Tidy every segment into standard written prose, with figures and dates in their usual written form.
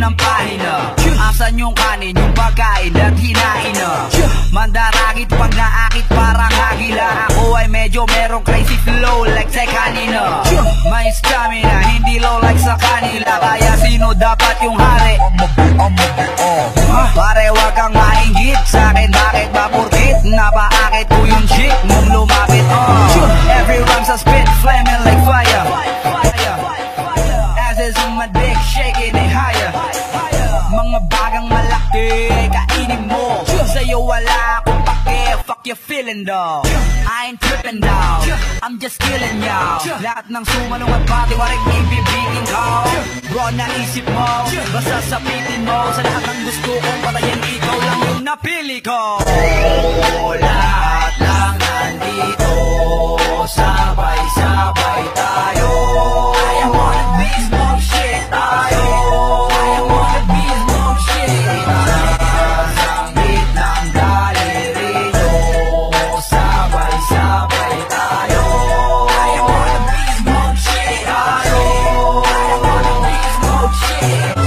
unang pahina. Asan yung kanin, yung pagkain at hinain na? Mandarakit pag naakit parang agila. Ako ay medyo merong crazy flow like sa kanina. May stamina, hindi low like sa kanila. Kaya sino dapat yung hari? Pare wag kang mainggit sa'kin, bakit ba purkit? Napaakit ko yung chick mong lumapit. Every rhyme's a spit, flaming like fire. As is on my dick, shaking it higher. Mga bagang malaki, kainin mo. Sa'yo wala akong pake, fuck you feeling though. I ain't tripping down, I'm just killing y'all. Lahat ng sumanong at pati warig ibibigin ko. Bro, naisip mo, basta sapitin mo. Sa lahat ng gusto kong patayin, ikaw lang yung napili ko. Lahat lang nandito, sabay-sabay tayo. I wanna be smoke shit tayo. I wanna be smoke shit. Sanggit ng daliri nyo, sabay-sabay tayo. I wanna be smoke shit tayo. I wanna be smoke shit.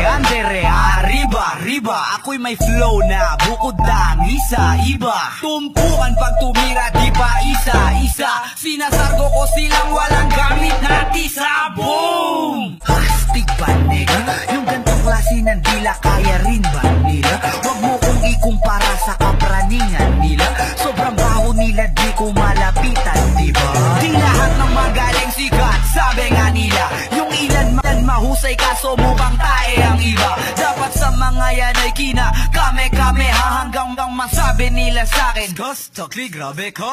Andere, arriba. Ako'y may flow na bukod ng isa-iba. Tumpukan pag tumira, di pa isa-isa. Sinasargo ko silang walang gamit na tisa. Boom! Hastig ba nega? Yung gantong klase ng dila, kaya rin ba nila? Wag mo kong ikumpara sa kapraningan nila. Sobrang baho nila, di ko malapitan, diba? Di lahat ng magaling sikat, sabi nga nila. Yung ilan man mahusay kaso mukhang tae ang iba. Dapat sa mga yan ay kina kame hanggang masabi nila sa'kin, Gostokli, grabe ka.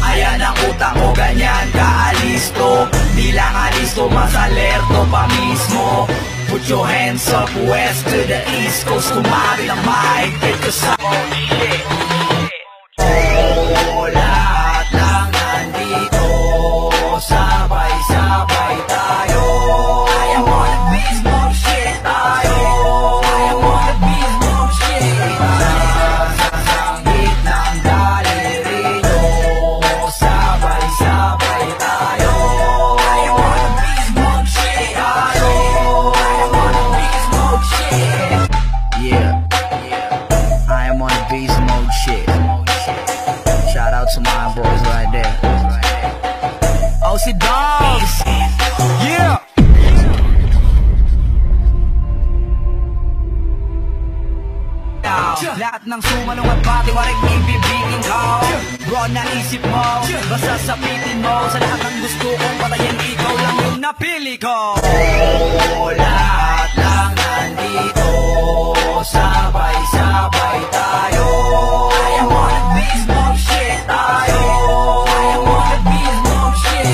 Ayan ang utang ko, ganyan kaalisto. Di lang alisto, mas alerto pa mismo. Put your hands up west to the east coast. Kumari ng mahigpit ko sa shit. Lahat lang nandito, sabay-sabay tayo. I wanna be smoke shit tayo. I wanna be smoke shit. Sanggit ng daliri nyo, sabay-sabay tayo. I wanna be smoke shit tayo. I wanna be smoke shit. Yeah, I wanna be smoke shit. Shout out to my boys right there. OC Dogs. Yeah. Lahat ng sumanong at pati warig ibibigin ko. Bro, naisip mo, basta sapitin mo. Sa lahat ng gusto kong patayin, ikaw lang yung napili ko. Lahat lang nandito, sabay-sabay tayo. I wanna be smoke shit tayo. I wanna be smoke shit.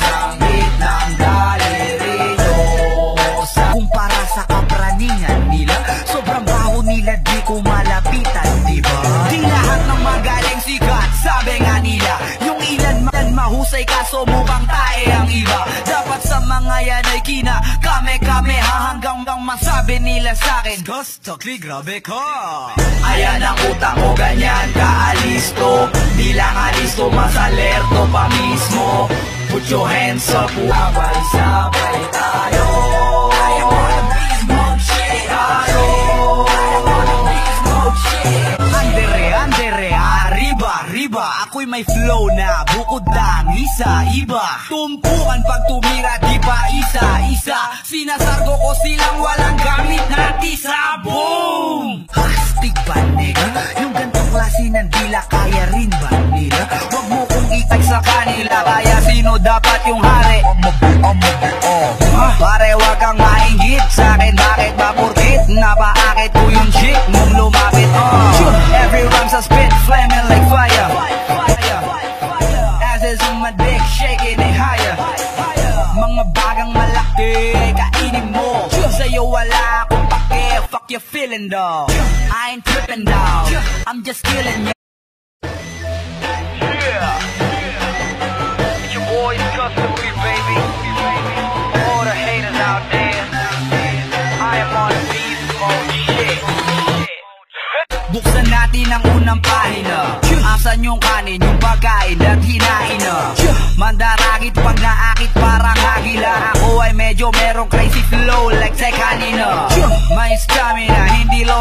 Sanggit ng daliri nyo, kumpara sa kapraningan nila. Sobrang baho nila, di ko malapitan, diba? Di lahat ng magaling sikat, sabi nga nila. Yung ilan man mahusay kaso mukhang tae ang iba. Dapat sa mga yan ay kina kame hanggang masabi nila sa'kin, Gostokli, grabe ka. Ayan ang utang ko, ganyan kaalisto. Di lang alisto, mas alerto pa mismo. Put your hands up, sabay-sabay tayo. I wanna be smoke shit tayo. I wanna be smoke shit. Andere, arriba. Ako'y may flow na bukod ng isa-iba. Tumpukan pag tumira, di pa isa-isa. Sinasargo ko silang walang gamit na tisa. Boom! Hastig ba nega? Yung gantong klase ng dila, kaya rin ba nila? Wag mo kong itag sa kanila, kaya sino dapat yung hari? Pare wag kang mainggit sa'kin, bakit ba purkit? Napaakit ko yung chick mong lumapit. Every rhyme's a spit, flaming like fire. As is on my dick, shaking it higher. Mga bagang malaki, kainin mo. Sa'yo wala akong pake, fuck you feeling though. I ain't tripping down, I'm just killing you. Yeah, it's your boys, Customly, baby. All the haters out there, I am on the beat mode shit. Buksan natin ang unang pahina. Asan yung kanin, yung pagkain at hinain na? Mandaragit pag naakit parang agila. Ako ay medyo merong crazy flow like say kanina. May stamina, hindi low